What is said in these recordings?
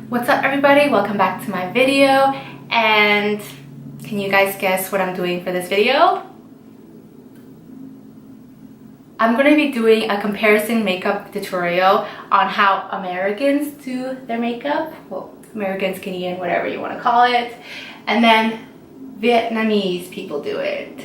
What's up everybody? Welcome back to my video. And can you guys guess what I'm doing for this video? I'm going to be doing a comparison makeup tutorial on how Americans do their makeup. Well, Americans, Canadian, whatever you want to call it. And then Vietnamese people do it.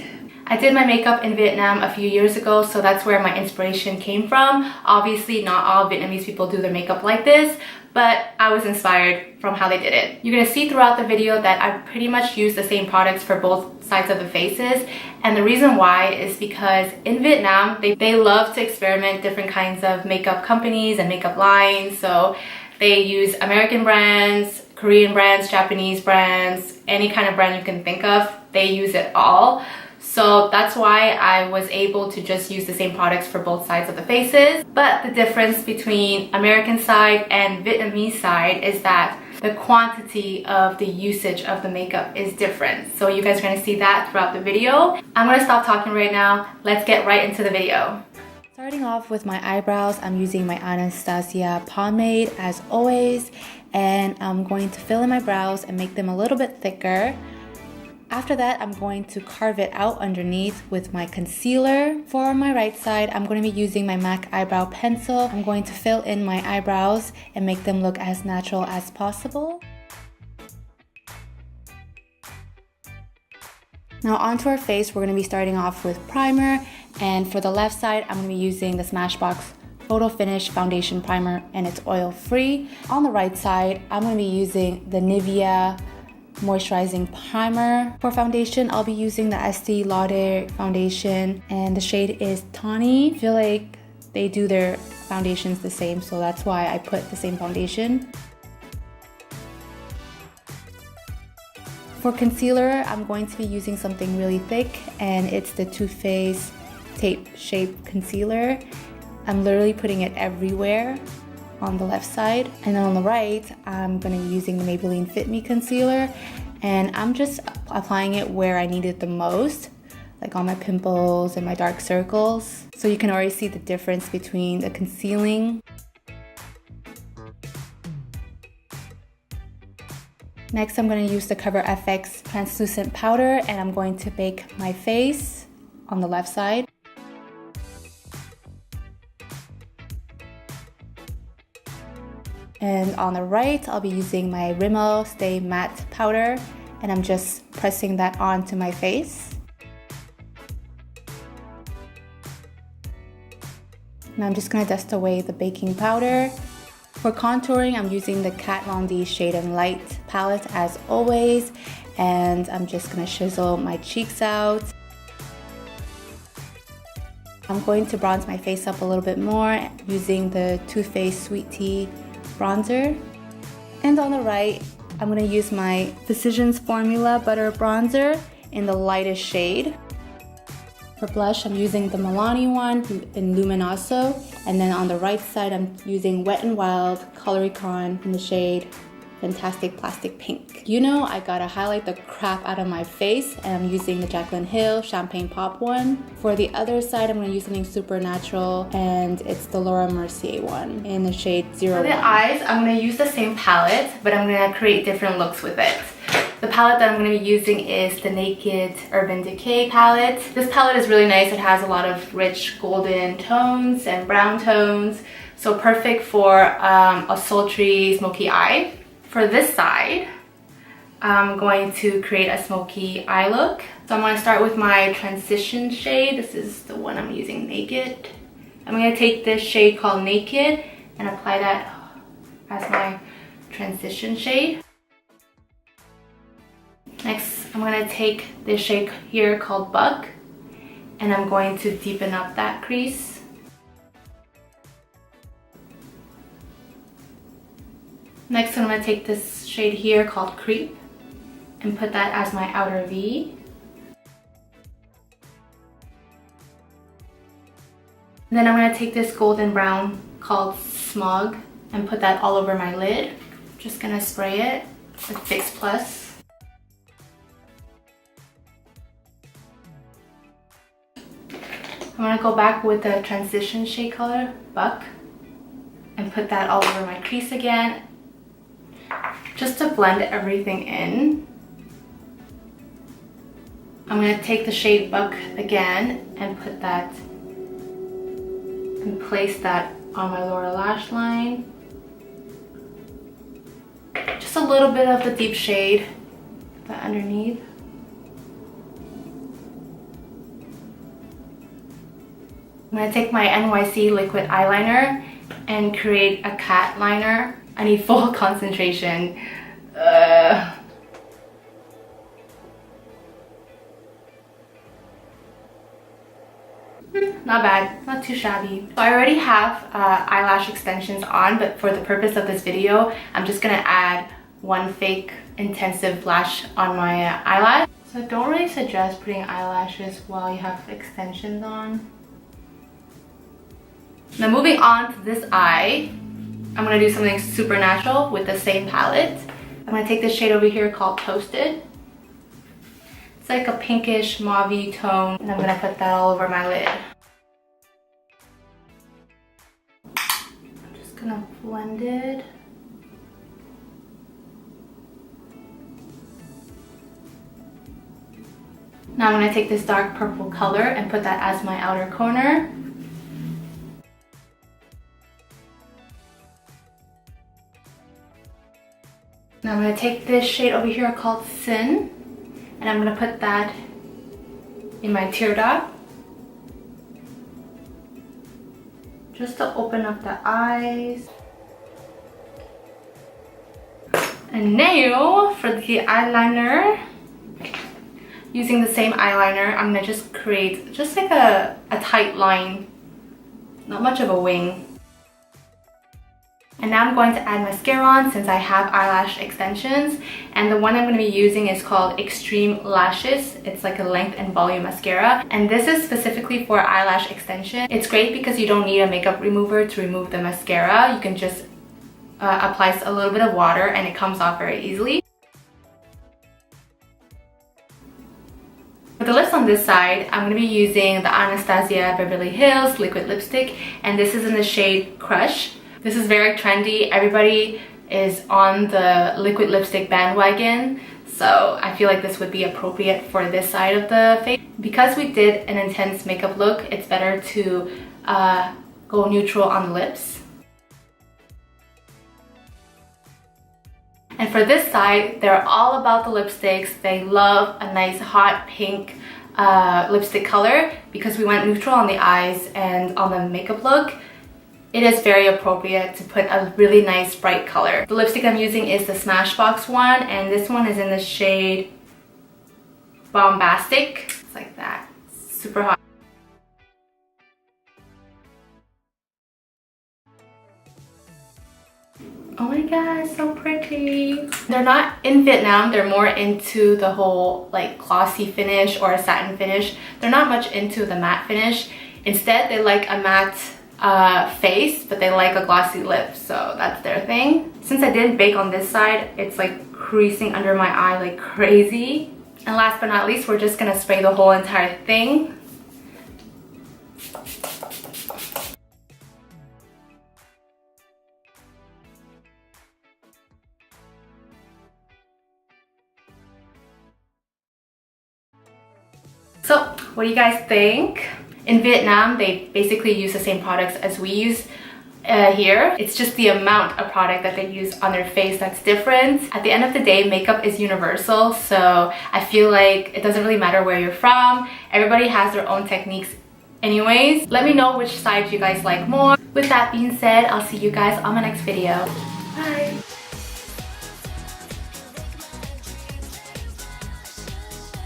I did my makeup in Vietnam a few years ago, so that's where my inspiration came from. Obviously, not all Vietnamese people do their makeup like this, but I was inspired from how they did it. You're gonna see throughout the video that I pretty much use the same products for both sides of the faces. And the reason why is because in Vietnam, they love to experiment different kinds of makeup companies and makeup lines. So they use American brands, Korean brands, Japanese brands, any kind of brand you can think of, they use it all. So that's why I was able to just use the same products for both sides of the faces. But the difference between American side and Vietnamese side is that the quantity of the usage of the makeup is different. So you guys are going to see that throughout the video. I'm going to stop talking right now. Let's get right into the video. Starting off with my eyebrows, I'm using my Anastasia pomade as always. And I'm going to fill in my brows and make them a little bit thicker. After that, I'm going to carve it out underneath with my concealer. For my right side, I'm going to be using my MAC eyebrow pencil. I'm going to fill in my eyebrows and make them look as natural as possible. Now onto our face, we're going to be starting off with primer. And for the left side, I'm going to be using the Smashbox Photo Finish Foundation Primer, and it's oil-free. On the right side, I'm going to be using the Nivea moisturizing primer. For foundation, I'll be using the Estee Lauder foundation, and the shade is Tawny. I feel like they do their foundations the same, so that's why I put the same foundation. For concealer, I'm going to be using something really thick, and it's the Too Faced Tape Shape Concealer. I'm literally putting it everywhere on the left side, and then on the right I'm gonna be using the Maybelline Fit Me concealer, and I'm just applying it where I need it the most, like on my pimples and my dark circles, so you can already see the difference between the concealing. Next, I'm going to use the Cover FX translucent powder, and I'm going to bake my face on the left side. And on the right, I'll be using my Rimmel Stay Matte powder, and I'm just pressing that onto my face. Now I'm just gonna dust away the baking powder. For contouring, I'm using the Kat Von D Shade and Light palette as always, and I'm just gonna chisel my cheeks out. I'm going to bronze my face up a little bit more using the Too Faced Sweet Tea bronzer. And on the right, I'm going to use my Physicians Formula Butter Bronzer in the lightest shade. For blush, I'm using the Milani one in Luminoso. And then on the right side, I'm using Wet n Wild Coloricon in the shade Fantastic Plastic Pink. You know I gotta highlight the crap out of my face, and I'm using the Jaclyn Hill Champagne Pop one. For the other side, I'm gonna use something super natural, and it's the Laura Mercier one in the shade 01. For the eyes, I'm gonna use the same palette, but I'm gonna create different looks with it. The palette that I'm going to be using is the Naked Urban Decay palette. This palette is really nice. It has a lot of rich golden tones and brown tones, so perfect for a sultry smoky eye. For this side, I'm going to create a smoky eye look. So I'm going to start with my transition shade. This is the one I'm using, Naked. I'm going to take this shade called Naked and apply that as my transition shade. Next, I'm going to take this shade here called Buck, and I'm going to deepen up that crease. Next, I'm going to take this shade here called Creep and put that as my outer V. And then I'm going to take this golden brown called Smog and put that all over my lid. I'm just going to spray it with Fix Plus. I'm going to go back with the transition shade color, Buck, and put that all over my crease again. just to blend everything in. I'm going to take the shade Buck again and put that and place that on my lower lash line. Just a little bit of the deep shade that underneath. I'm going to take my NYC liquid eyeliner and create a cat liner. I need full concentration. Not bad, not too shabby. So I already have eyelash extensions on, but for the purpose of this video, I'm just gonna add one fake intensive lash on my eyelash. So I don't really suggest putting eyelashes while you have extensions on. Now moving on to this eye, I'm gonna do something super natural with the same palette. I'm gonna take this shade over here called Toasted. It's like a pinkish mauve-y tone, and I'm gonna put that all over my lid. I'm just gonna blend it. Now I'm gonna take this dark purple color and put that as my outer corner. Now I'm gonna take this shade over here called Sin, and I'm gonna put that in my tear dot, just to open up the eyes. And now for the eyeliner, using the same eyeliner, I'm gonna just create just like a tight line, not much of a wing. And now I'm going to add mascara on since I have eyelash extensions, and the one I'm going to be using is called Extreme Lashes. It's like a length and volume mascara, and this is specifically for eyelash extension. It's great because you don't need a makeup remover to remove the mascara. You can just apply a little bit of water and it comes off very easily. For the lips on this side, I'm going to be using the Anastasia Beverly Hills liquid lipstick, and this is in the shade Crush. This is very trendy. Everybody is on the liquid lipstick bandwagon, so I feel like this would be appropriate for this side of the face. Because we did an intense makeup look, it's better to go neutral on the lips. And for this side, they're all about the lipsticks. They love a nice hot pink lipstick color. Because we went neutral on the eyes and on the makeup look, it is very appropriate to put a really nice bright color. The lipstick I'm using is the Smashbox one, and this one is in the shade Bombastic. It's like that, super hot. Oh my god, so pretty. They're not in Vietnam, they're more into the whole like glossy finish or a satin finish. They're not much into the matte finish. Instead, they like a matte face, but they like a glossy lip, so that's their thing. Since I didn't bake on this side, it's like creasing under my eye like crazy. And last but not least, we're just gonna spray the whole entire thing. So, what do you guys think? In Vietnam, they basically use the same products as we use here. It's just the amount of product that they use on their face that's different. At the end of the day, makeup is universal, so I feel like it doesn't really matter where you're from. Everybody has their own techniques anyways. Let me know which side you guys like more. With that being said, I'll see you guys on my next video. Bye!